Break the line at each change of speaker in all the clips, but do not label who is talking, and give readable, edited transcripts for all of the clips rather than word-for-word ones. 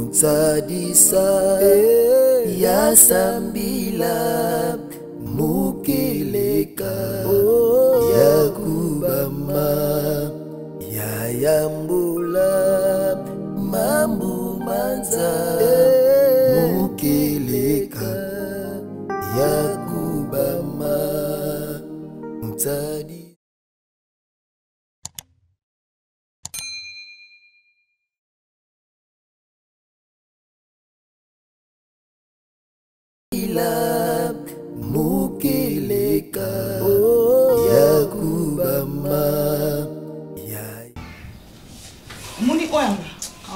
Muntsadisa ya sambila mukeleka ya kubama ya yambula mambu manza mukeleka ya kubama Muntsadisa. Mukeleka ya kubama ya
muni oyanga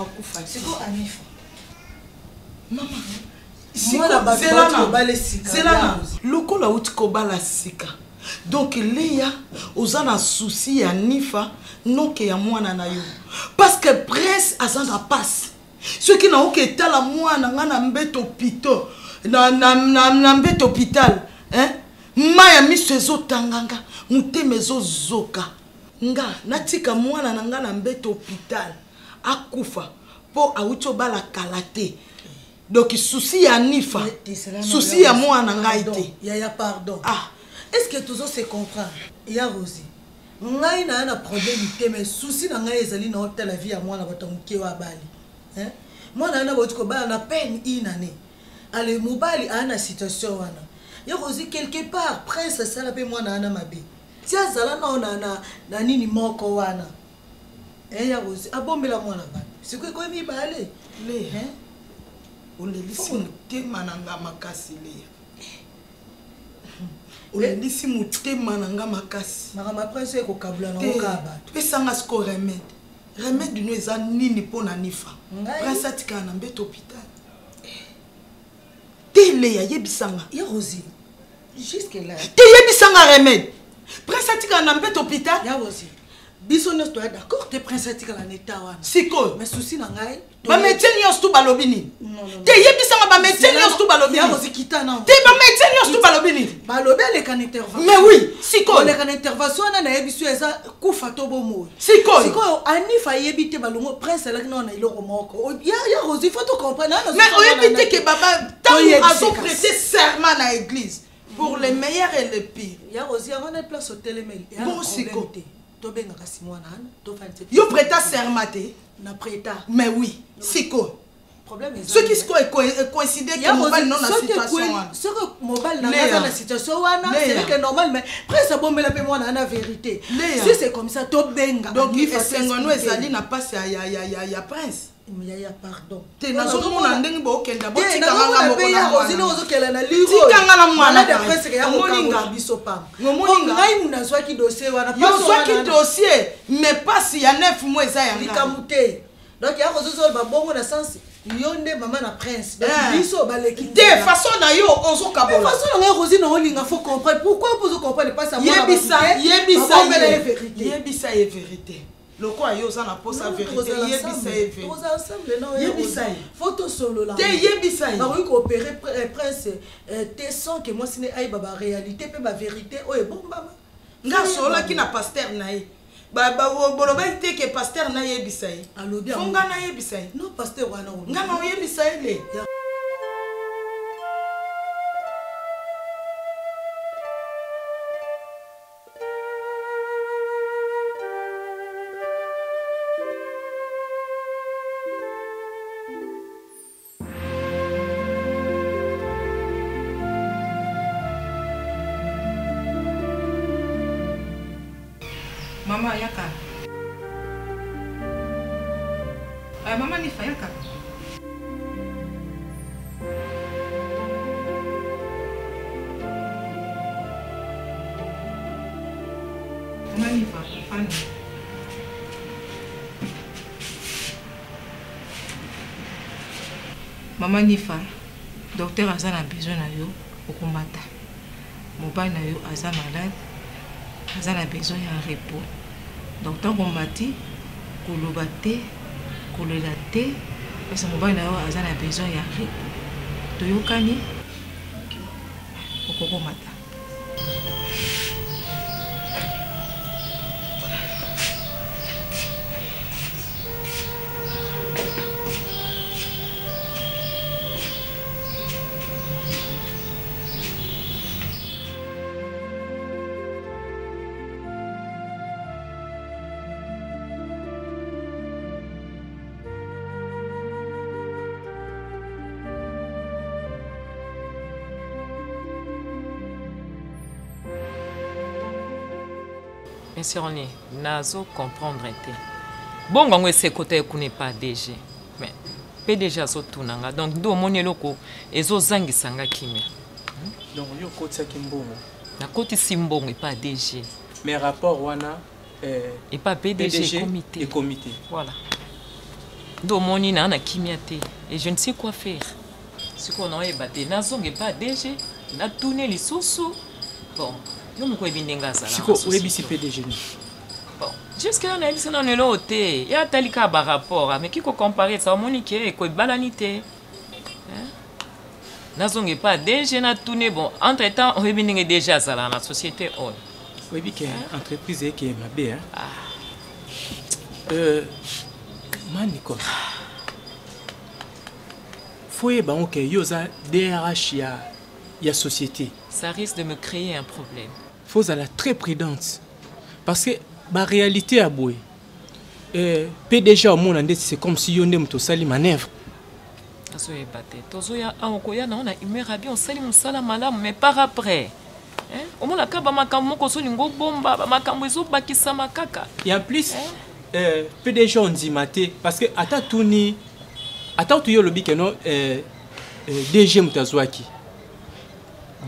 akufa siko anifa mama zelana lokola uti kobala sika donc leya oza na souci ya nifa noke ya mwana na yo parce que prince aza na passe soki na oke etala mwana nga na mbeto pito na mbeto hôpital hein maya miso ezotanganga mutema ezozoka nga natika mwana na nga na mbeto hôpital akufa po awuti obala kalate donc souci ya nifa souci ya mwana ngai te
ya pardon
ah
est-ce que tous se comprendre ya Rosie ngai na problème te mais souci na ngai ezali na hôtel la vie ya mwana batongi wa bali hein mwana na botiko bala na peine inane ale mobali ana situation wana ya Rosie quelque part prince sala pe mwana ana mabe tia zala na nini moko wana ya Rosie abombela mwana ba siko ko mi bale
le hein olelisi mutema nanga makasi le olelisi mutema nanga makasi
mama prince ko kabula na okaba
pesanga sko remède no eza nini pona nifa prince atika na mbeto hôpital tele ya yebisanga
ya Rosie jusque là
te yebisanga remède prince atika na mbeto hôpital
ya Rosie biso nous doit d'accord te prince atika la neta wana
siko
mais souci na ngai
ba médecin nyos tu balobini te yebisanga ba médecin nyos tu balobini
ya Rosie kitana
te ba médecin nyos tu balobini
balobele kan intervention
mais oui siko
le kan intervention na yebisu eza kufa to bomo
siko
anifa yebite balongo prince la na iloko moko ya Rosie faut to comprendre
mais oyebite que baba tant azo prêter serment à l'église pour les meilleurs et les pires
ya Rosie on a place au télémail
bon siko
to benga kasi mwana to fanti
yo prêta serment
na prêta
mais oui siko
problème
ce qui est coïncide que mobile non la situation
ce que mobile dans la situation wana c'est que normal mais presque bombela pe mwana na vérité si c'est comme ça to benga
donc il faut sengono ezali na passe ya prince
ya pardon
te nazo mona ndenge bo kenda bo tika nganga moko
na Rosie ozo kela na ligo
tika ngala mwana
de presque ya moninga biso pam
moninga
ngai muna zwaki dossier wana
yo zwaki dossier mais passe ya 9 mois eza ya
likamute donc ya Rosie zo ba bongo na sens yonde maman na prince donc biso baleki
de façon na yo ozo kabola
de façon na Rosie na olinga faut comprendre pourquoi vous comprenez pas ça moi
yebisa ye vérité loko ayo za na posa vérité yebisa ye vérité
tous ensemble non
yebisa
photo solo là
te yebisa
ba oui coopérer prince te sans que moi sine ay baba réalité pe ba vérité oye bon baba
nga solo ki na pasteur na ye ba boloba te ke pasteur na yebisa ye
alobi
fonga na yebisa ye
non pasteur wana
nga na yebisa ye le
Mama yaka. Ay mama ni fa yaka. Mama ni fa fani. Mama ni fa. Docteur azana besoin na yo okumata. Mobile na yo aza malade. Azana besoin ya repos. Docteur Bombati, Kolobate, Kololate, parce que mobile na yo azana besoin ya repos. Toyokani. Okoko mata. Monsieur René, nazo comprendre te. Bon ngwe se côté kune pas DG. Mais PDG azo tunanga. Donc do moni loko ezo zangi sanga kimia.
Donc yo côté ça kimbongo.
Na côté simbongo et pas DG.
Mais rapport wana
et pas PDG comité.
Et comité.
Voilà. Do moni na na kimia te et je ne sais quoi faire. Ce qu'on a ébatté nazo nge pas DG, na tourner les sous. Bon, nous me quoi bindenga ça là.
Siko OBC PDG.
Bon, jusqu'à là, on a un autre. Il y a tel cas par rapport, mais qui peut comparer ça au Monique et quoi balanité. N'azonge pas déjà na tourné bon. Entre temps, on est déjà ça dans la société on.
Oui, bien que entreprise qui est ma bé hein. Maniko. Faut y ben que yoza DRH ya société.
Ça risque de me créer un problème.
Faut être très prudente parce que la réalité a boué. PDG au monde c'est comme si on aime tout ça les manœuvres.
Azoye baté. Tozoya aokoya na ona imera bien on sali musala malamu mais par après. Hein? Au moins la kaba makambo ko so ningo bomba ba makambo ezo bakisa makaka.
Et en plus PDG on dit maté parce que ata tuni ata tu yo lobi que non DG mutazwaki.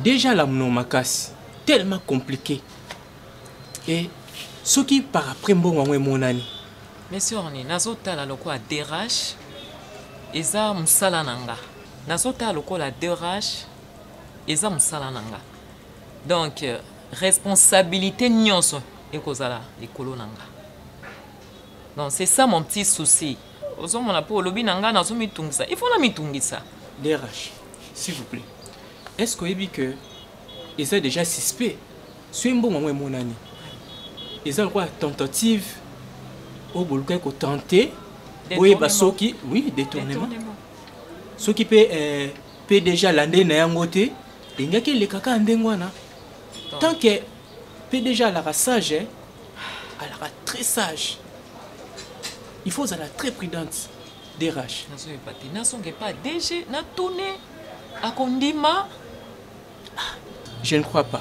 Déjà la mno makasi tellement compliqué. Et ce qui par après bon mon année.
Monsieur Orni, nazotala loko a DRH, eza musala nanga. Nazotala loko la DRH, eza musala nanga. Donc responsabilité nyonso ekozala ekolo nanga. Donc c'est ça mon petit souci. Ozomona po lobi nanga nazo mitungisa. Il faut la mitungisa.
DRH, s'il vous plaît. Est-ce que vous avez que ils ont déjà suspect? C'est un bon moment mon année. Ils ont quoi tentative au boulot qu'on tenté. Oui, bah oui détournement. Ce qui peut déjà l'année na yangote. Il y a que les caca andengwana. Tant que peut déjà la sage, elle sera très sage. Il faut être très prudente. DRH.
N'asonge pas DG na tourné à Kondima.
Je ne crois pas.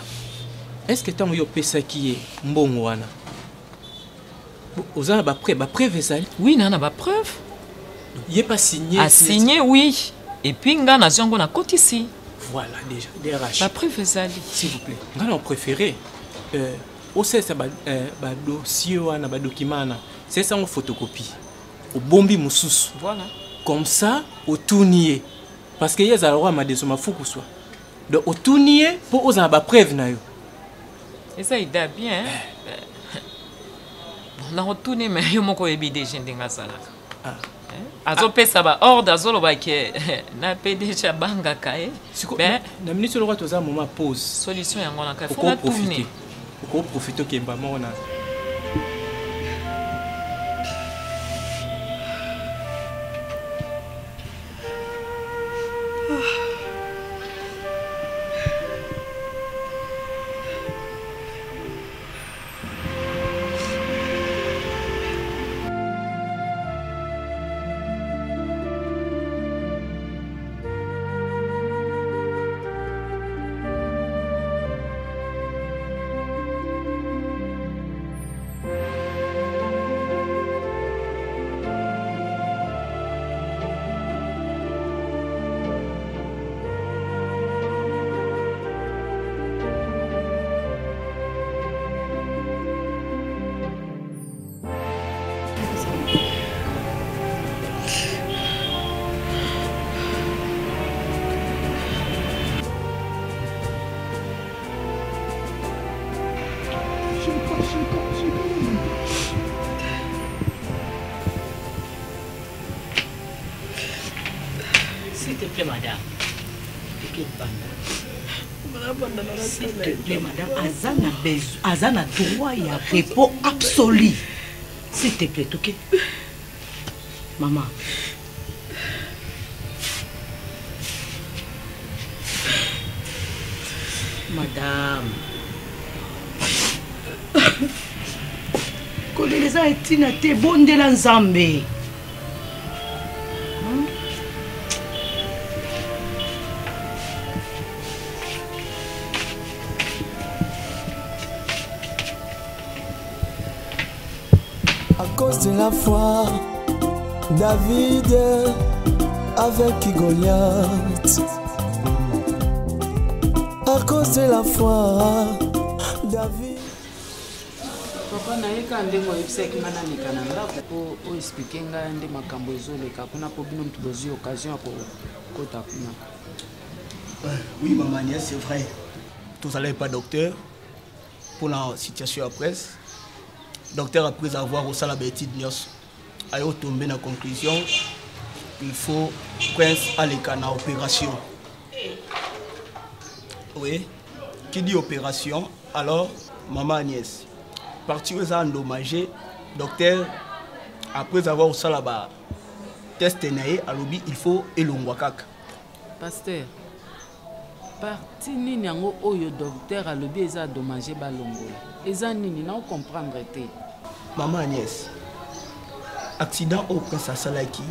Est-ce que tu as pesa qui est bon wana? Vous avez ba preuve ça?
Oui, nana ba preuve.
Il n'est pas signé.
A signé oui. Et puis nga na zongo na côté ici.
Voilà déjà DRH.
Ba preuve ça.
S'il vous plaît. Nga on préféré au c'est ça ba dossier wana ba document na. C'est ça en photocopie. Au bombi mususu.
Voilà.
Comme ça au tournier parce que yeza roi ma desoma fuku soit. Donc au tournier pour aux ba preuve na yo.
Et ça il da bien. On a retourné mais yo moko ebi de gente ngasala. Ah. Azo pesa ba ordre azolo ba ke na PDG banga kae.
Ben na ministre le roi toza moment pause.
Solution yango na ka faut la tourner.
Faut profiter que ba mona.
S'il te plaît, madame. S'il te plaît, madame, Azana droit et un repos absolu. S'il te plaît, ok? Maman. Madame. Koleleza etina te bondela nzambe.
cause de la foi, David avec Goliath. À cause de la foi, David.
Papa naika ndemo yebisaki ngana nikana ndako po expliquer nga nde makambo ezoleka kuna po bino mtu bozi occasion ko kota kuna.
Oui maman Agnès, c'est vrai. Tous allez pas docteur pour la situation après. Docteur après avoir au salle d'étude nios a tombé dans conclusion il faut prince aller en opération. Oui, qui dit opération alors maman Agnès parti aux endommagés, docteur, après avoir au salaba testé naé, à l'obi, il faut elongwakak.
Pasteur, parti nini yango oyo docteur à l'obi eza endommagé balongola. Eza nini na comprendre te.
Maman Agnès, accident au prince Salaki,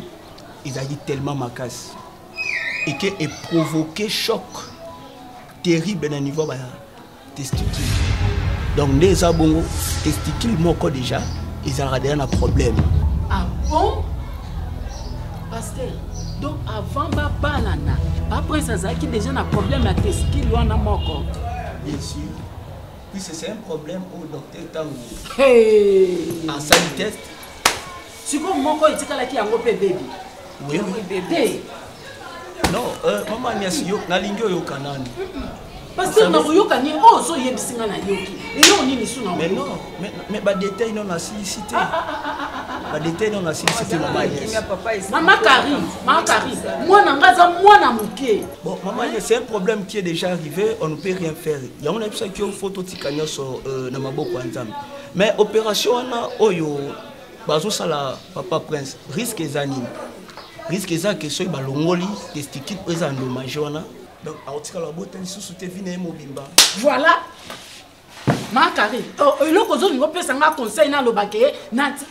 ils a dit tellement macasse et que est provoqué choc terrible dans niveau testicule. Donc les abongos testicules moko déjà ils ont un problème.
Ah bon? Pasteur, donc avant ba banana, après ça qui déjà un problème à testicule wana moko.
Bien sûr. Puis c'est un problème au docteur Tango.
Hey!
En salle test.
Si comme moko itikala ki yango pe baby.
Oui,
bébé.
Non, maman Agnès yo na lingyo yo kanani.
Parce que nous avons dit oh so yebisinga na yoki et non ni suna
mais non mais ba détail non la silicité ba détail non la silicité
maman Karine moi nangaza moi na muke
bon maman c'est un problème qui est déjà arrivé on ne peut rien faire il y a on a besoin que photo tikanya so na maboko nzambe mais opération na oyo bazo sala papa prince risque ezani risque eza que so balongoli testicule eza endommagé wana. Donc,
voilà. Ma Karine, conseil na lobake nati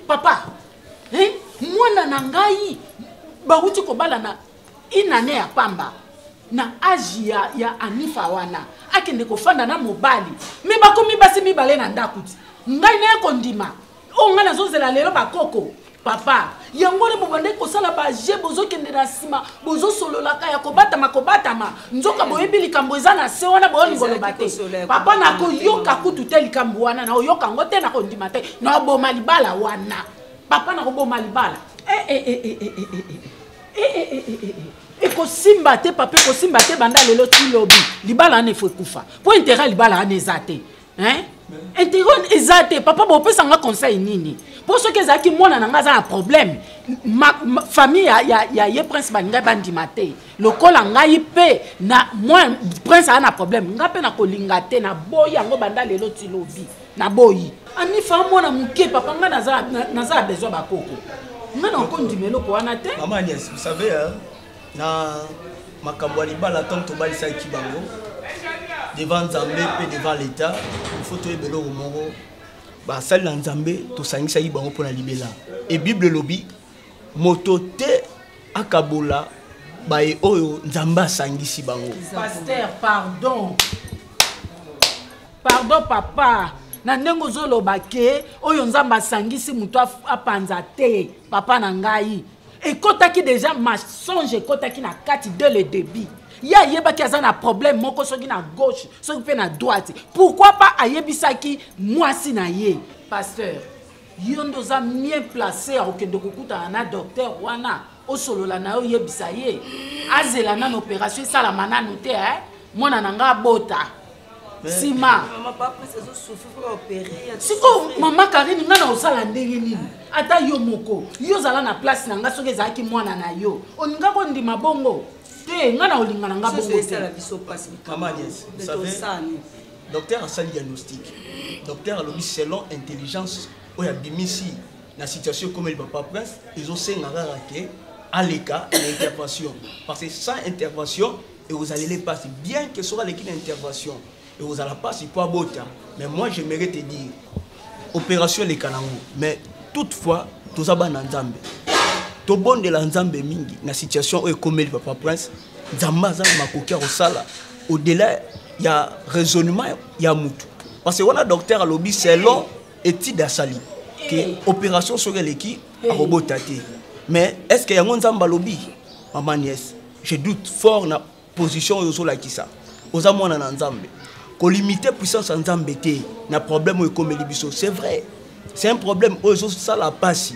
papa. Hein? Mwana nangai ba uti ko bala na inane ya pamba. Na agi ya Anifa wana. Akende ko fanda na mobali. Me bakomi basi mibale na ndakuti. Ngai na kondima. O ngana zozela lelo bakoko. Papa, yangole bobande ko sala ba je bozo kende na sima, bozo solola ka ya kobata ma. Nzoka boyebi likambo eza na se wana bo ngolo bate. Papa na ko yoka kutu te likambo wana na yoka ngote na ko ndima te. Na bo malibala wana. Papa na ko bo malibala. Eko simba te papa ko simba te banda lelo ti lobi. Libala ne faut kufa. Po intérêt libala ne zate. Hein? Intérêt ezate papa bo pesa nga conseil nini? Pour ceux qui ont moi un problème, ma famille ya ye prince baninga bandimate. Le col ngai pe na moi prince a un problème. Nga pe na kolingate na boy yango banda lelo ti lobi. Na boy. Ani fa moi na muke papa nga naza besoin ba koko. Nga na kondimelo ko wana te.
Maman Agnès, vous savez na makambo libala tant to balisa kibango devant Nzambe pe devant l'état, il faut to ebelo mongo. Ba sali na Nzambe to sangisa yi bango pona libela et bible lobi motote akabola ba e oyo Nzamba sangisi bango.
Pasteur, pardon papa na ndengo zoloba ke oyo Nzamba sangisi mutu apanza te papa na ngai ekotaki déjà mensonge ekotaki na kati de le début. Ya yeba ki azana problème moko soki na gauche soki pe na droite pourquoi pas ayebisaki mwasi na ye pasteur yondo za bien placé a okende kokuta na docteur wana osolola na yo yebisa ye azela na opération sala manano te mwana nanga bota sima
maman papa ça souffre opérer
siko mama Karine ngana osala ndenge nini ata yo moko yo zala na place na nga soki ezaki mwana na yo oninga ko ndima bongo.
Maman Agnès, vous savez, docteur a sa diagnostic. Docteur a l'objet selon intelligence, où il y a des missiles, dans la situation comme le papa prince, ils ont fait à l'écart l'intervention. Parce que sans intervention, et vous allez les passer, bien que ce soit l'équipe d'intervention, et vous allez passer pour Bota. Mais moi, j'aimerais te dire, opération les Kanangou, mais toutefois, tout ça va dans Nzambe. To bon de la Nzambe mingi na situation où comme le papa prince Nzamba za makokia osala au-delà il y a raisonnement il y a mutu parce que on a docteur à lobby selon étude asali que opération sur l'équipe a robotaté. Mais est-ce qu'il y a un Nzamba lobby, maman nièce? Je doute fort na position aux la qui ça. Aux amants en Nzambe. Qu'on limite puissance en Nzambe na problème au comme libiso. C'est vrai. C'est un problème aux ça la passe.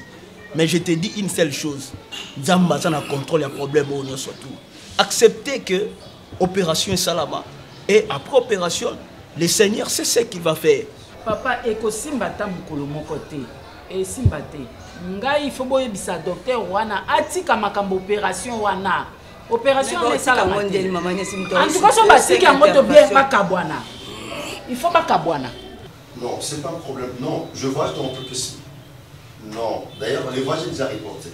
Mais je te dis une seule chose. Nzamba ça na contrôle le problème au nous surtout. Acceptez que opération salama et après opération le Seigneur c'est ce qu'il va faire.
Papa eko simba ta mukolo moko te. Et simba te. Ngai il faut boyebisa docteur wana atika makambo opération wana. Opération on est salama. En tout cas so basiki yango to bien bakabwana. Il faut bakabwana.
Non, c'est pas un problème. Non, je vois ton truc ici. Non, d'ailleurs les voix j'ai déjà reporté.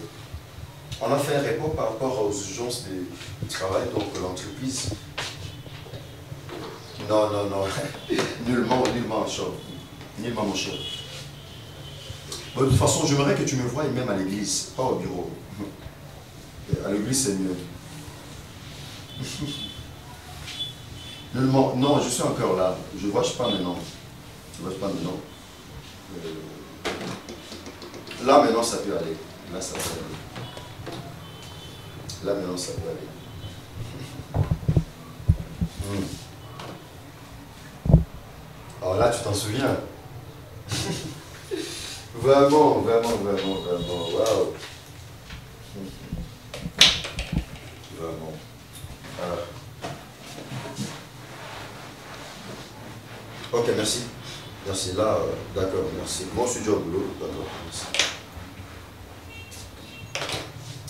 On a fait un report par rapport aux urgences du travail, donc l'entreprise. Non, nullement mon cher. Nullement mon cher. Bon, de toute façon, j'aimerais que tu me voies même à l'église, pas au bureau. À l'église, c'est mieux. Nullement, non, je suis encore là. Je ne watch pas maintenant. Je ne watch pas maintenant. Là, maintenant, ça peut aller. Là, ça peut aller. Là, maintenant, ça peut aller. Alors là, tu t'en souviens? Vraiment, waouh. Vraiment. Ok, merci. Merci, là, d'accord, merci. Moi, je suis déjà au boulot, d'accord, merci.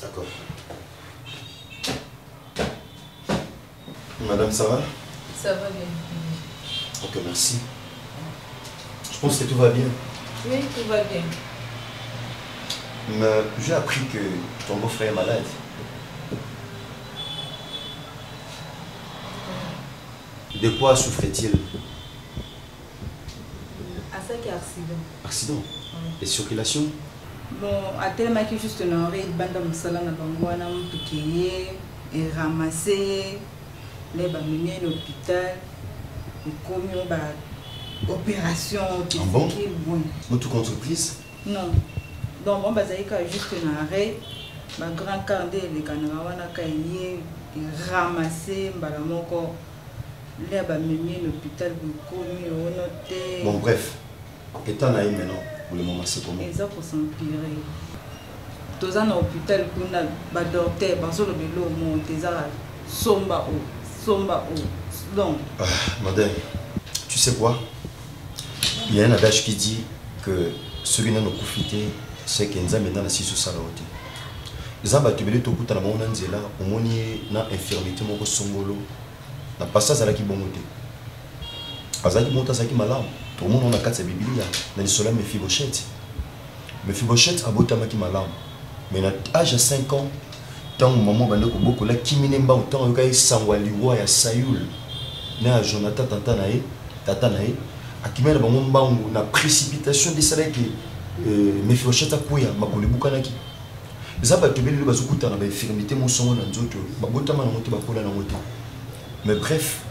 D'accord. Madame, ça va?
Ça va bien.
Ok, merci. Je pense que tout va bien.
Oui, tout va bien.
Mais j'ai appris que ton beau-frère est malade. De quoi souffrait-il?
À ça qui est accident.
Accident?
Oui.
Et circulation?
Bon, à tellement que juste une oreille, bande de salon à Bangwana, piqué, et ramassé, les baminiers à l'hôpital, et commis une opération.
Ah bon? Notre entreprise?
Non. Donc, on va juste un arrêt, ma grand candé, les canarawana, et ramasser, balamoko, les baminiers à l'hôpital, commis, on
bon, bref. Étant naïf maintenant, pour le moment, c'est comment?
Et ça pour s'empirer. Tous à l'hôpital, on a des docteurs, parce que le monde est somba ou. Donc.
Madame, tu sais quoi? Il y a un adage qui dit que ceux qui n'ont pas profité, c'est qu'ils ont maintenant assis sur sa route. Les gens qui ont été au bout de la monde, au moins, il y a une infirmité, il y a un songolo. Il y a un passage à la qui est bon. Azaki monta zaki malamu tout le monde on a quatre Biblia dans le soleil Mephibosheth a botamaki malamu mais à l'âge de 5 ans tant maman bande ko boko la kiminemba autant yokai sangwaliwa ya Saül na Jonathan tata nae akimela bango mbangu na précipitation de cela que Mephibosheth akuya makole bukanaki zaba tobeli bazukuta na ba infirmité mon songo na nzoto babotama na moto bakola na moto mais bref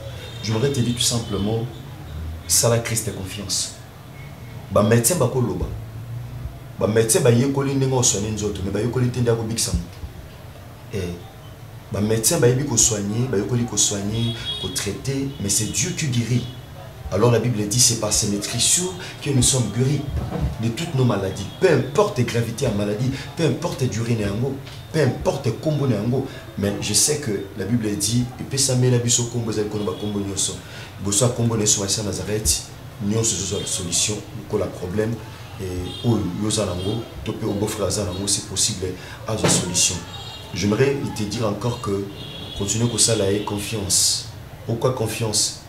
je voudrais te dire tout simplement ça la crise de confiance. Ba médecin ba koloba. Ba médecin ba yekoli ndenge soigner nzoto mais ba yekoli tende ko bikisa mutu. Ba médecin ba yebi ko soigner, ba yekoli ko soigner, ko traiter, mais c'est Dieu qui guérit. Alors la Bible dit c'est par ses maîtrisures que nous sommes guéris de toutes nos maladies. Peu importe la gravité à maladie, peu importe la durée néango, peu importe le combo néango, mais je sais que la Bible dit et peut s'amener la biso combo za kono ba combo nyoso. Boso combo neso à Nazareth, nyoso zo la solution, ko la problème et o yozalango, topé au beau frère zalango c'est possible à la solution. J'aimerais te dire encore que continuer comme ça la confiance. Pourquoi confiance?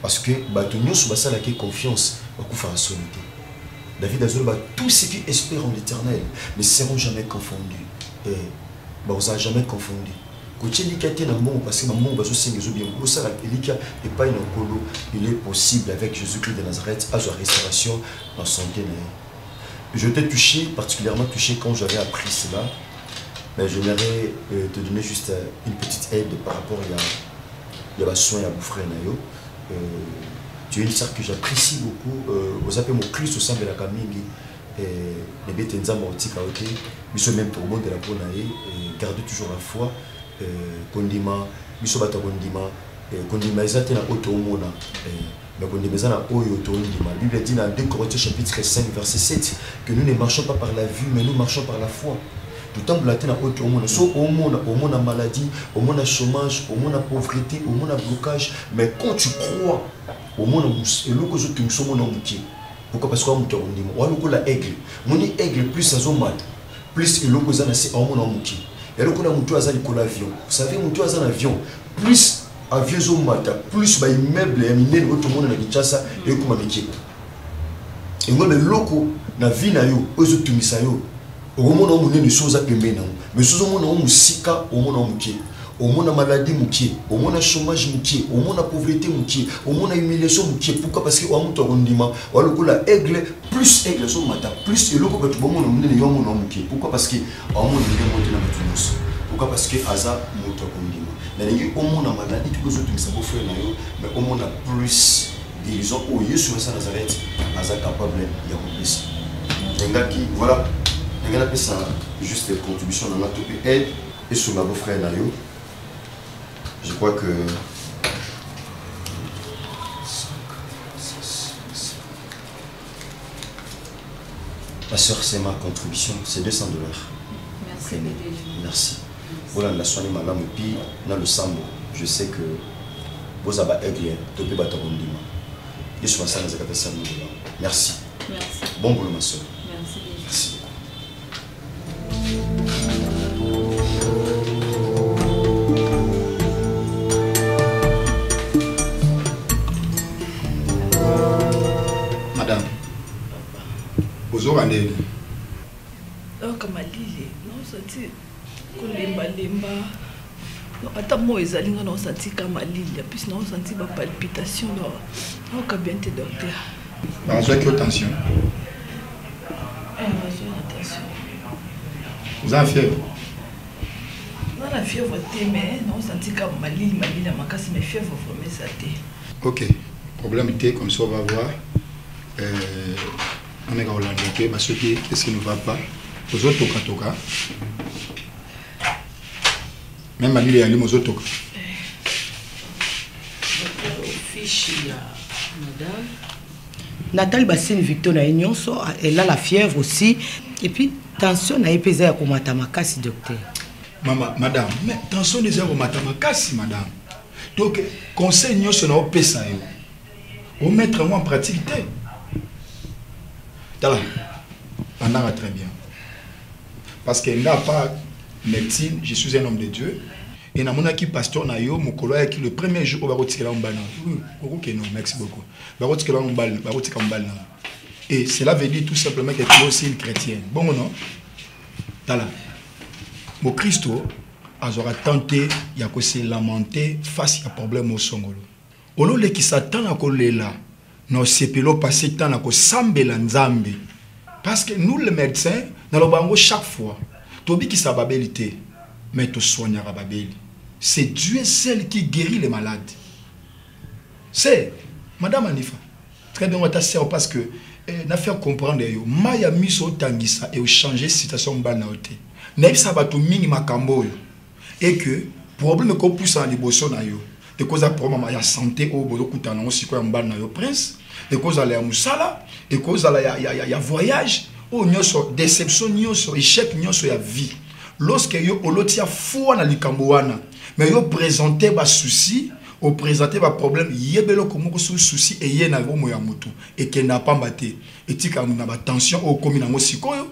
Parce que nous sommes confiance à solité. David a dit tous ceux qui espèrent en l'éternel ne seront jamais confondus. Et nous ne jamais confondus. Il est possible avec Jésus-Christ de Nazareth à la restauration dans son bien. Je t'ai touché, particulièrement touché quand j'avais appris cela. Mais j'aimerais te donner juste une petite aide par rapport à la soin à mon frère Nayo. Tu es une sœur que j'apprécie beaucoup. Vous appelez mon Christ au sein de la famille. les bêtes nzamba otika ote biso même pour bon de la bonne et garder toujours la foi kondima biso bata kondima ezate na auto mona mais kondima ezana oyo to ndima. La Bible dit dans 2 Corinthiens chapitre 5 verset 7 que nous ne marchons pas par la vue mais nous marchons par la foi. Tout le temps blaté na auto mona so au monde maladie, au monde chômage, au monde pauvreté, au monde blocage, mais quand tu crois au monde et le que tu sommes mon muki. Pourquoi? Parce que on te ondima ou la aigle moni aigle plus azomat plus eloko zana c'est au monde muki. Et le qu'on a mutu azali ko l'avion. Vous savez mutu azana avion plus avion zomata plus ba immeuble ya minene auto monde na Kinshasa et kuma miki. Et moi le loko na vie na yo ozo tumisa yo. Au moment où on est des choses à payer, mais sous au moment où on sika, au moment où on au moment où maladie moukier, au moment où chômage moukier, au moment où pauvreté moukier, au moment où humiliation moukier. Pourquoi? Parce que au moment où on dit ou alors que la aigle plus aigle sont matin plus et l'autre quand tu vois mon nom on moukier. Pourquoi? Parce que au moment où on est dans la maison. Pourquoi? Parce que Aza moto on dit mais les au moment où maladie tous les autres ils savent faire na yo mais au moment où plus guérison au Jésus de Nazareth Aza capable y a plus. Voilà. Il y a juste des contributions dans notre aide et sur ma beau-frère Nayo. Je crois que ma soeur, c'est ma contribution, c'est $200.
Merci.
Merci. Voilà, la soigne madame et puis dans le sambo, je sais que vous avez aiglé, topé batarondima. Et sur la salle, merci.
Merci.
Bon boulot ma soeur.
Merci.
Merci.
Madame, vous aurez
kama lile naosati kolembalemba ata mo ezali nga naosati kama lile puis naosati bapalpitation naoka bien te docteur
bazwaki tension.
Attention.
Vous avez fièvre?
Non, la fièvre, mais non, senti comme malil, ma casse, mais fièvre, vraiment, ça t'est.
Ok, problème était comme ça, on va voir. On est hollandais, parce que qu'est-ce qui ne va pas? Aux autres toka. Même malil et alim aux autres toka.
Fiche, madame.
Nathalie Bassine Victor elle a la fièvre aussi. Et puis, tension n'a pas pesé à Komatama-Kasi, docteur.
Madame, mais tension n'est pas à Komatama-Kasi, madame. Donc, conseil n'y a pas de pesa. Au mettre moi en pratique. Tala, on a très bien. Parce qu'il n'a pas médecine, je suis un homme de Dieu. Et na mona ki pasteur na yo mokolo ya ki le premier jour ba rotikela mbana. OK non, merci beaucoup. Ba rotikela mbana, ba rotika mbana. Et cela veut dire tout simplement que tu es aussi une chrétienne. Bon non. Tala. Mo Christo azora tenté ya ko se lamenter face à problème au songolo. Olo le ki satan akolela no sepelo passer temps na ko sambela nzambe. Parce que nous les médecins na lo bango chaque fois tobi ki sababilité mais to soignera babeli. C'est Dieu seul qui guérit les malades. C'est Madame Anifa. Très bien, on va sert parce que n'a fait comprendre yo maya miso tangisa et changer situation mbana oté. Na ça va tout minima kambo et que problème ko pousse en liboso na yo. Et cause problème ya santé au bozo kutana aussi ko mbana yo prince et cause ala ya musala et cause ala ya voyage o nyoso déception nyoso échec nyoso ya vie. Lorsque yo olotia foi na likambo wana mais yo présenter ba souci ou présenter ba problème yebelo komoko souci et ye na bomo ya mutu et que n'a pas maté et tika na ba tension au komi na sikoyo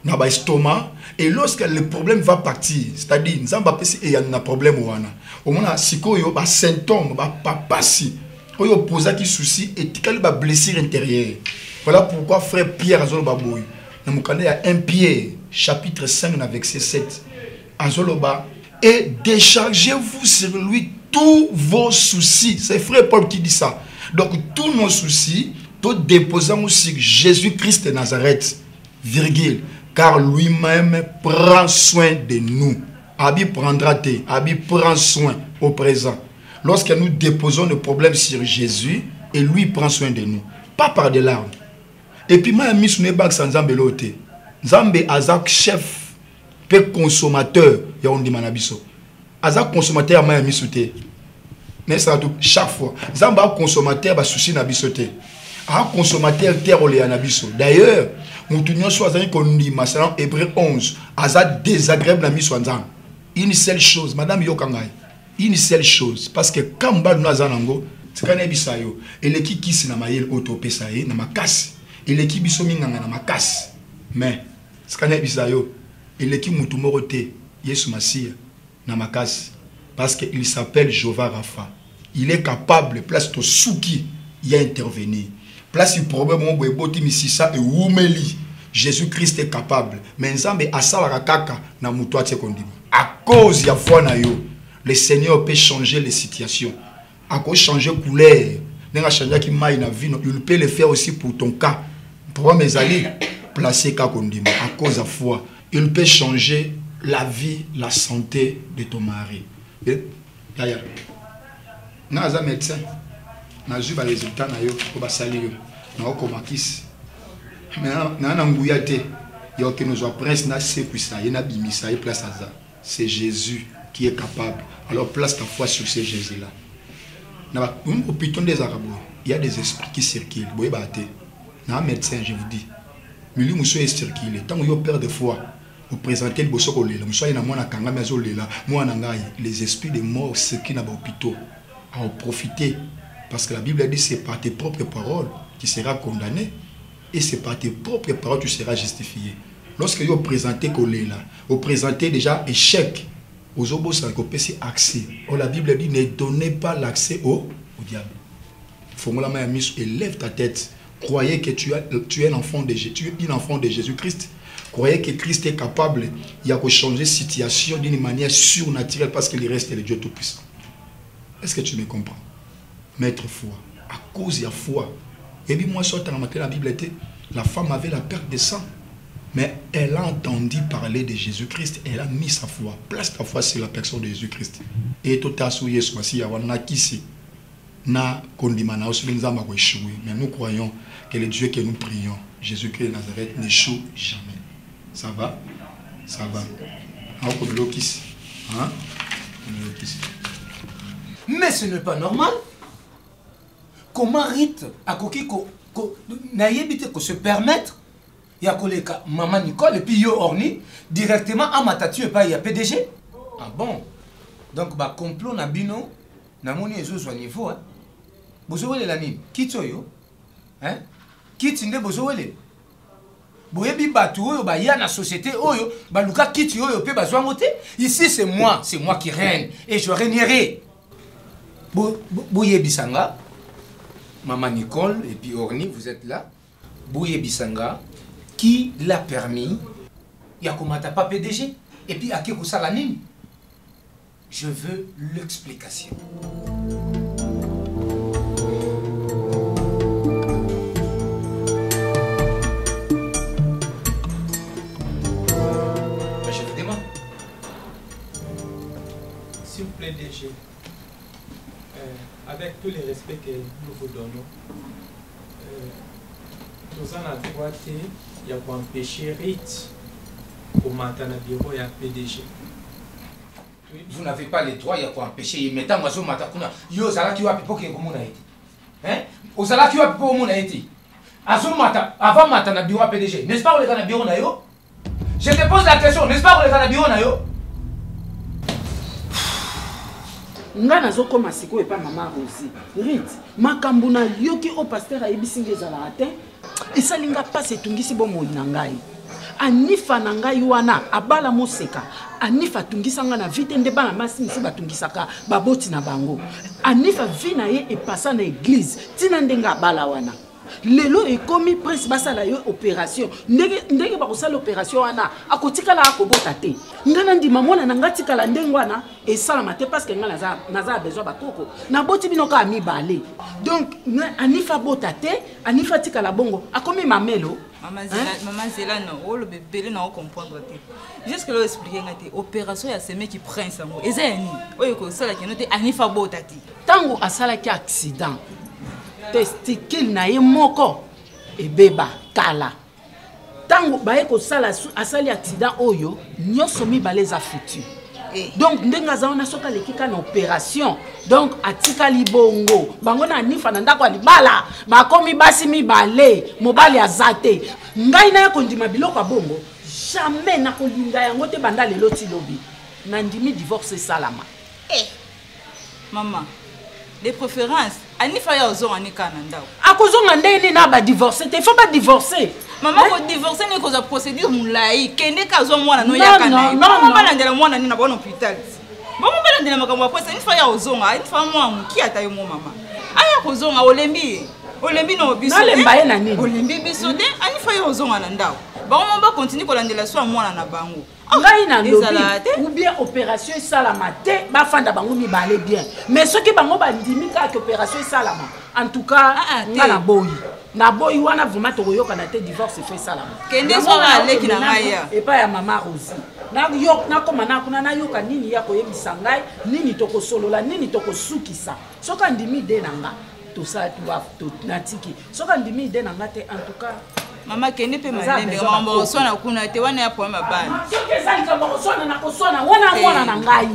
na ba estomac et lorsque le problème va partir c'est-à-dire nzamba pesi et ya na problème wana au mona sikoyo ba symptôme ba papasi oyo posa ki souci et tika ba blessure intérieure. Voilà pourquoi frère Pierre azolo baboy na mukande ya 1 Pierre chapitre 5 verset 7 azoloba et déchargez-vous sur lui tous vos soucis. C'est frère Paul qui dit ça. Donc tous nos soucis, tout déposons sur Jésus-Christ de Nazareth, virgule, car lui-même prend soin de nous. Abi prendra te, Abi prend soin au présent. Lorsque nous déposons nos problèmes sur Jésus, et lui prend soin de nous, pas par des larmes. Et puis, moi, je suis pas sans Nzambe l'autre. Nzambe azak chef, pe consommateur, ya on dit manabiso. Azak consommateur, moi, je suis mais ça tout chaque fois. Nzambe consommateur, ba souci na bisoté. A consommateur terre ole na biso. D'ailleurs, Moutounion choisit qu'on dit, selon Hébreu 11, azak désagréable na biso Nzambe. Une seule chose, madame Yokangai, une seule chose, parce que quand on a zanango, c'est quand on a yo, et l'équipe qui s'est na maïl auto-pesaye, na ma casse, et l'équipe biso minganga na ma casse. Mais, c'est quand on a yo, et l'équipe moutoumorote, Yesu Massia, na ma casse, parce qu'il s'appelle Jova Rafa. Il est capable, place to souki, y a intervenir. Place le problème, on peut boti misisa et oumeli. Jésus-Christ est capable. Mais Nzambe asala kaka na mutoa tsekondima. À cause ya foi na yo, le Seigneur peut changer les situations. À cause changer couleur, n'enga changer qui maille na vie, il peut le faire aussi pour ton cas. Pour mes amis, placer kakondima. À cause de foi, il peut changer la vie, la santé de ton mari. Yaya, naza médecin, nazu ba résultat na yo, ko ba sali yo, na ko makisi. C'est Jésus qui est capable. Alors place ta foi sur ce Jésus-là. Il y a des esprits qui circulent. Un médecin, je vous dis. Tant que vous perdez de foi, vous présentez le bosso les esprits de mort circulent dans l'hôpital. À profiter. Parce que la Bible dit c'est par tes propres paroles qui sera condamné. Et c'est par tes propres paroles que tu seras justifié. Lorsque vous présentez Kolela, vous présentez déjà échec. Aux obos, c'est accès. La Bible dit ne donnez pas l'accès au diable. Formula Mayamis, élève ta tête. Croyez que tu es un enfant de Jésus-Christ. Croyez que Christ est capable de changer la situation d'une manière surnaturelle parce qu'il reste le Dieu Tout-Puissant. Est-ce que tu me comprends? Mettre foi. À cause de la foi. Et puis moi, sur la Bible était, la femme avait la perte de sang. Mais elle a entendu parler de Jésus-Christ. Elle a mis sa foi. Place ta foi sur la personne de Jésus-Christ. Et tout à fait, mais nous croyons que le Dieu que nous prions, Jésus-Christ de Nazareth, n'échoue jamais. Ça va? Ça va.
Mais ce n'est pas normal. Comment Rite a coquille qu'on se permettre il y a maman Nicole et puis yo orni directement à Matatu et pas il y a PDG. Ah bon? Donc bah complot na bino na moni ezo so niveau hein. Bozo wele la nini? Kitso yo? Hein? Kitinde bozo wele. Boyebi batu oyo ba ya na société oyo ba luka kiti oyo pe bazwa ngote. Ici c'est moi qui règne et je régnerai. Boyebi sanga Maman Nicole et puis Orni, vous êtes là. Bouye Bisanga, qui l'a permis, Yakomata pas PDG, et puis Akeko Salanine. Je veux l'explication. Je vous demande.
S'il vous plaît, DG. Avec tous les respects que nous vous donnons, nous en avons droit il y a empêcher Rite pour maintenir le bureau et le PDG.
Vous n'avez pas le droit, il y a quoi empêcher. Maintenant, moi, je suis yo zala qui va pipo qui est comme on a été. Hein? Au zala qui va pipo comme on a été. Avant maintenant, le bureau PDG. N'est-ce pas, vous les gars, le bureau na yo? Je te pose la question, n'est-ce pas, vous les gars, le bureau na yo?
nga nazokoma sikoyo epa mama Rosie Rite makambo na yoki o pasteur ayebisinga ezalaka te esalinga mpasi etungisi bomoi na ngai anifa na ngai wana abala moseka anifa atungisanga na vi te nde bana basi misi batungisaka baboti na bango anifa vi na ye epasa na église ntina ndenge abala wana lelo ekomi prince basala yo opération ndenge bakosala opération wana akotikala akobota te ngana ndima mwana na ngatikala ndenge wana esalama te parce que nga naza besoin bakoko na boti binoka amibale donc anifa bota te anifa tikala bongo akomi mamelo
Maman Zéla, non, le bébé n'a pas comprendre. Juste que l'on explique que l'opération est semé qui prend ça. Et c'est ça qui est Anifa Botati.
Tango a sala qui accident. Testicule na ye moko. ebeba kala tango baye kosala asali accident oyo nyonso mibale eza futur donc ndenge aza wana soki alekika na opération donc atikali bongo bango na nifa na ndako ya libala bakomi basi mibale mobali aza te ngai na ya kondima biloko ya bongo jamais nakolinga yango te banda lelo ti lobi nandimi divorce esalama
Maman, de préférence, Anifa ya ozonga ni kana ndao.
Akozonga ndeni na ba divorcer, te faut pas divorcer.
Maman ko divorcer ni ko za procédure mulai, kende ka zo mwana no ya kana. Maman bala ndela mwana ni na bon hôpital. Maman bala ndela makambo kwa sa Anifa ya ozonga, Anifa mwa ki ata yo mama. Aya kozonga olembi. Olembi no biso.
Na lemba ye na nini?
Olembi biso de Anifa ya ozonga na ndao. Ba mama ba continue ko landela so mwana na bango.
Ngai na lobi ou bien opération esalama te bafanda bango mibale bien mais soki bango bandimi kaka opération esalama en tout cas nga na boyi wana vraiment tokoyokana te divorce fait esalama
kende so aleki na ngai ya
epa ya mama Rosie nakoma na kuna nayoka nini ya koyebisa ngai nini tokosolola nini tokosukisa soki andimi de na nga tosala natiki soki andimi de na nga te en tout cas
Mama kende pe malembe mambo sona kuna te wana ya poema bana.
Soki zali kama sona na kosona wana mwana na ngai.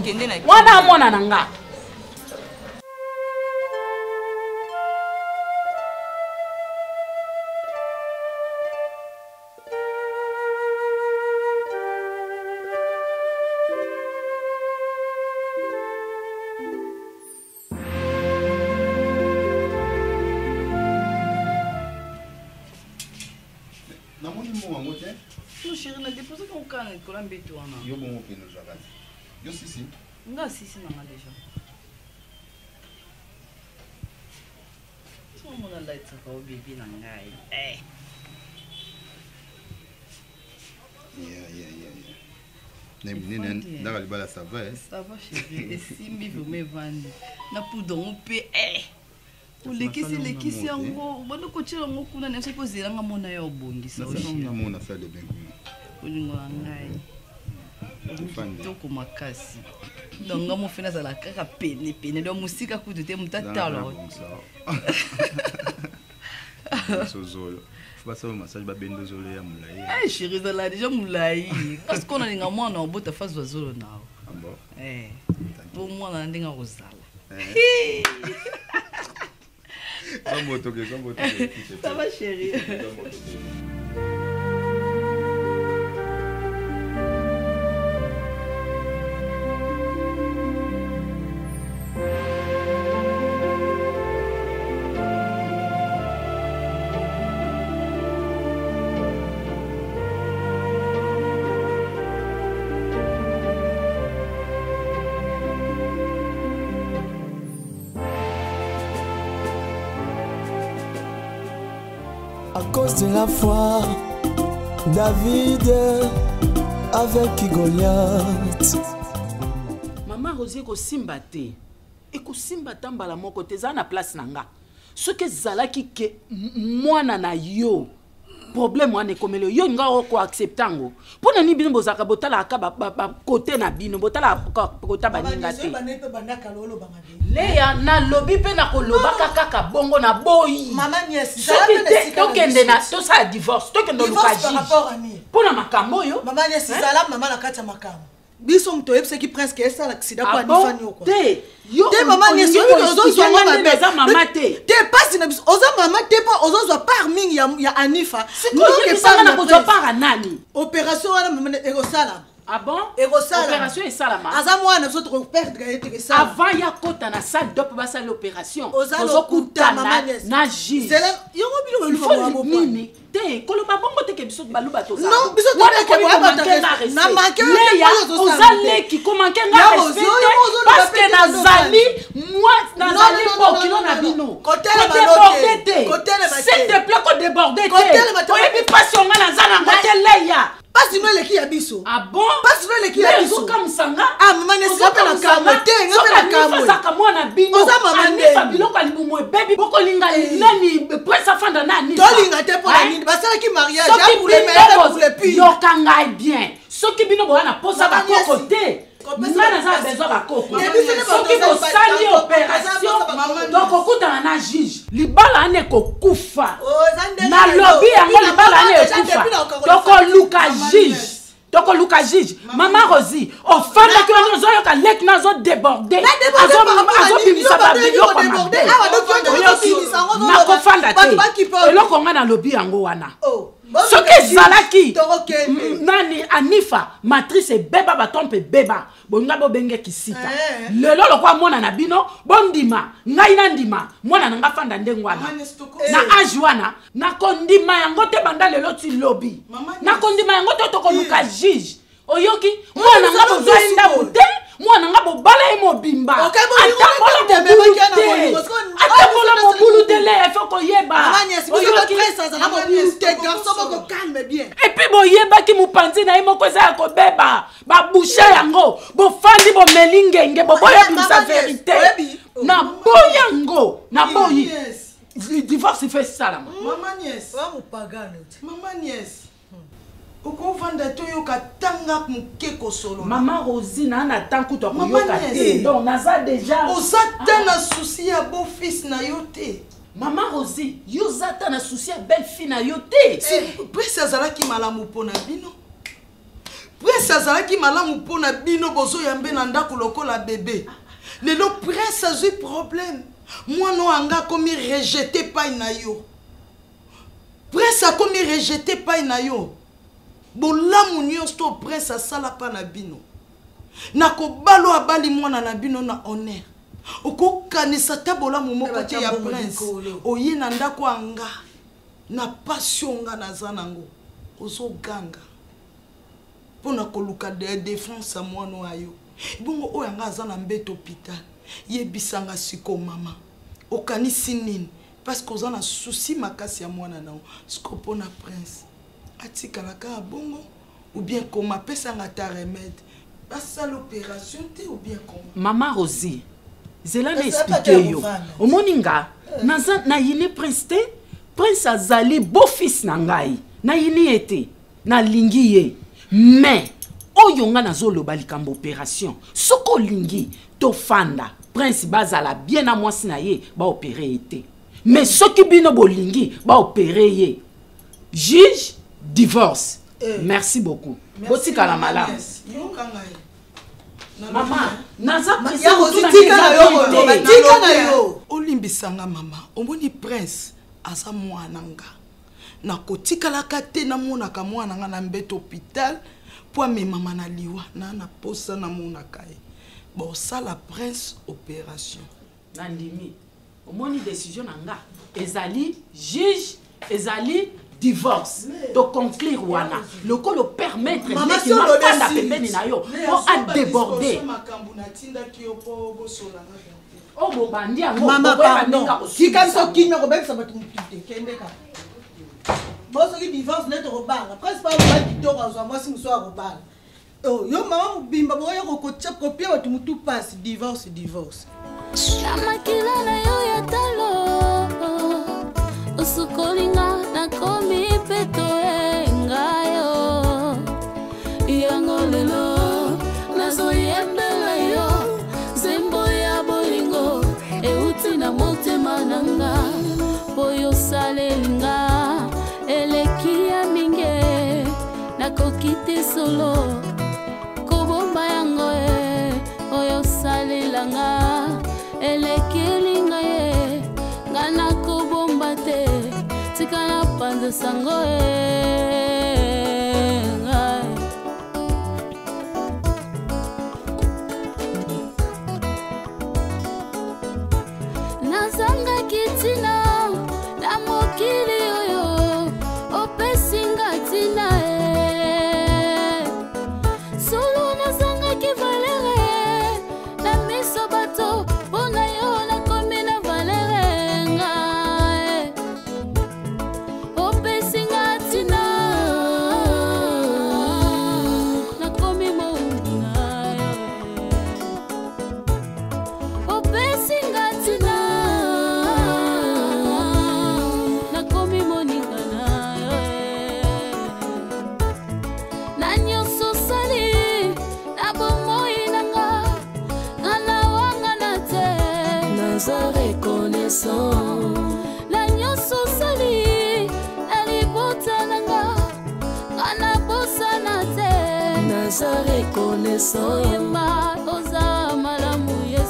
Wana mwana na ngai.
Yo bon que nous avons. Yo si.
Non si maman déjà. Tu m'as montré là tu as bébé na ngai.
Yeah. Dans le bala ça va.
Ça va chérie. Et si mi vous me vendre. Na poudre on peut lekisi yango bando kochela ngo kuna na soko ziranga mona yo bongisa.
Na mona ça de bien.
Olingo ngai. Toko makasi donc nga mo fena zala kaka pene do musika kudu te mutatalo
sozolo basa massage ba bendo zolo ya mulai
chérie zala déjà mulai parce qu'on a linga mwana obota fazo zolo nao
bon
pour moi na ndinga kozala ça va chérie.
À cause de la foi, David avec Goliath.
Maman Rosie ko simba te. E ko simba tambala moko te za na place nanga. Soki zalaki ke mwana na yo. Problème wana ekomeli yo nga ko acceptango. Pona ni bino bozaka botala aka ba côté na bino botala kota baninga te. Leya na lobi pe na koloba kaka bongo na boyi.
Mama niesi
soki tokende na to sa divorce tokende lukaji. Pona makambo yo.
Mama niesi zala mama na kata makambo. Biso mto yebse ki presque esa l'accident kwa nifani yoko. Te mama niesi ozo zo mama te. Te passe na biso ozo mama te po ozo zo par mingi ya Anifa.
Sikoyo sanga na ko zo par nani.
Opération wana mama ekosala.
Ah bon?
Opération
est salama.
Azamwa na soto perdre gaete ça.
Avant ya kota na salle d'op ba sa l'opération.
Ozo kuta
na juge.
Yongo bilo lu fa mo
nini? Te koloba bongo te ke biso baluba to za.
Non, biso te ke ba na manke
ozale ki ko manke nga respect parce que nazali moi nazali pokilo na bino. Côté s'il te plaît ko déborder te. Oyebi passion nga na za na côté leya.
Pas si le qui a biso.
Ah bon?
Pas si le qui a biso.
Comme sanga.
Ah maman ne sait pas la camote, ngapela camote.
Ça comme na bino.
Oza maman ne.
Fabilo ka libumo baby boko linga nani prince afanda nani.
To linga te pour la nini. Basala ki mariage ya pour les mères pour les filles.
Yo kanga bien. Soki bino bo na posa ba côté. Nana za besoin ba koko. Soki ko sali opération. Donc okuta na juge. libala ane kokufa na lobi yango libala ane ekokufa toko luka juge mama Rosie ofanda ki wana ozoyoka lek na azo débordé azobimisa babiloko mabe nakofanda te eloko nga na lobi yango wana soki ezalaki nani Anifa matrice ebeba batompe ebeba bolinga bobenge kisika lelo lokwa mwana na bino bondima ngai na ndima mwana na nga fanda ndenge wana na age wana nakondima yango te banda lelo ti lobi nakondima yango te tokoluka juge oyoki mwana nga bozoenda bote mwana nga bobala ye mobimba atambola mobulu te le efo koyeba epuis boyebaki mopanzi na ye moko eza ya kobeba babushe yango bofandi bomeli ngenge boboyebimisa verité naboyi yango naboyi divorce fe salama
okovanda toyoka tanga mukeko solo
mama Rosie na tanku to koyoka te donc naza déjà
oza ta na souci ya beau fils na yo te
mama Rosie yo za ta na souci ya belle fille na yo te
prince azalaki malamu mpona bino prince azalaki malamu mpona bino bozoyambe na ndako lokola bébé lelo prince azwi problème mwana anga akomi rejeté pai na yo prince akomi rejeté pai na yo bolamu nyonso prince asala pa na bino nakobalo abali mwana na bino na honneur okokanisa ta bolamu moko te ya prince oye na ndako anga na passion nga naza nango ozoganga mpona koluka de défense ya mwana ayo bongo oyo anga aza na mbeto hôpital yebisanga siko mama okanisi nini parce que oza na souci makasi ya mwana nao siko mpona prince atikalaka bongo ou bien koma pesanga ta remède basa l'opération te ou bien koma
mama Rosie zela na expliquer yo omoninga naza na yini prince te prince azali beau fils na ngai na yini ete na lingi ye mais oyo nga nazoloba likambo opération soko lingi to fanda prince bazala bien na mwasi na ye ba opérer ete mais soki bino bolingi ba opérer ye juge divorce. Merci beaucoup. Botika la malade. Maman, naza
olimbisanga mama. Omoni prince asa mwananga. Na kotika la kate na monaka mwananga na mbeto hôpital pour me mama na liwa na posa na monaka e. Bon ça la prince opération.
Nandimi. Omoni décision nanga. Ezali juge, ezali divorce to conclure wana le ko le permettre de qui m'a pas pembeni na yo pour a déborder oh bon bandi yango
mama pardon kika so kinyo ko bebisa batu kendeka boso ki divorce neto robanga presque pas ba kitoko azwa mwasi muso a robanga oh yo mama mbimba boyo ko chap kopia batu mutu pass divorce
chama kilala yo ya talo usukolinga na komi peto engayo yango lelo nazo yembela yo zembo ya bolingo euti na motema nanga boyo salenga elekia minge nakokite solo kobomba yango oyo salelanga elekelinga ye ngana kobomba te tikana panza sango nazanga kitina na mokili oyo opesinga tina solo nazanga kivalere na miso bato bona yo na komi na valere nga opesinga tina na komi mounga opesinga tina na komi moninga na yo na nyonso sali na bomoi nanga ngana wanga na te naza reconnaissant reconnaissant. Oyemba oza malamu Yesu.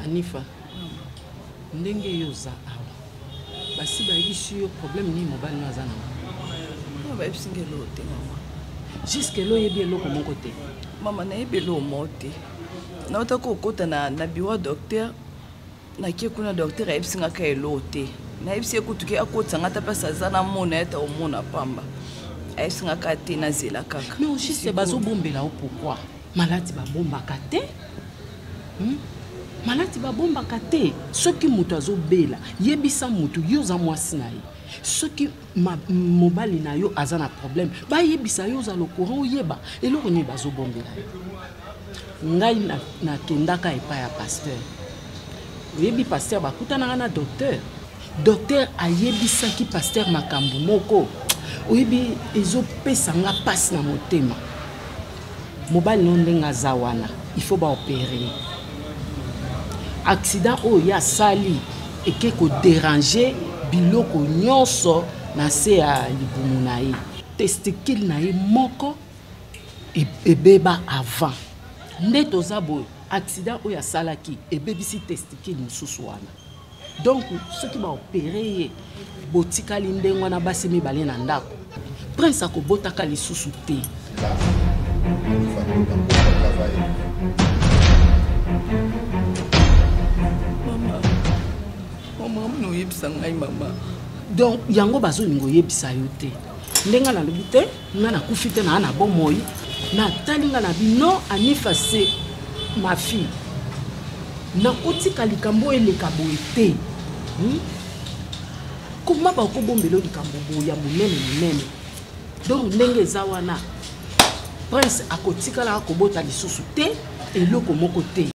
Anifa, ndenge yoza awa basi bayebisi yo problème ni mobali no aza nango
bayebisi ngelo te mama
jusque lo yebi eloko moko te
mama nayebi eloko moko te nauta kokota na biwa docteur nakie kuna docteur ayebisi ngaka eloko te nayebisi ye kutuki akotisanga ata mpasi aza na mona ata omona pamba ayebisi ngaka te nazela kaka
mais juste bazobombela o pourquoi maladi babombaka te maladi babombaka te soki moto azobela yebisa moto yo oza mwasi na ye soki mobali na yo aza na problème bayebisa yo oza locourant oyeba eloko nini bazobombela yo ngai nakendaka epai ya pasteur oyebi pasteur bakutanaka na docteur ayebisaki pasteur makambo moko oyebi ezopesanga mpasi na motema mobali no ndenge aza wana il faut baopere accident oyo asali eke kodéranger biloko nyonso na se ya libumu na ye testicule na ye moko ebeba avant nde toza boye accident oyo asalaki ebebisi testicule mosusu wana donc soki baopere ye botikali ndenge wana basi mibale na ndako prince akobotaka lisusu te donc yango bazolinga oyebisa yo te ndenge nalobi te nga nakufi te naa na bomoi natali nga na bino Anifa se ma fille nakotika likambo eleka boye te koma bakobombela likambo boye ya monene donc ndenge eza wana prince akotikala akobota lisusu te eloko moko te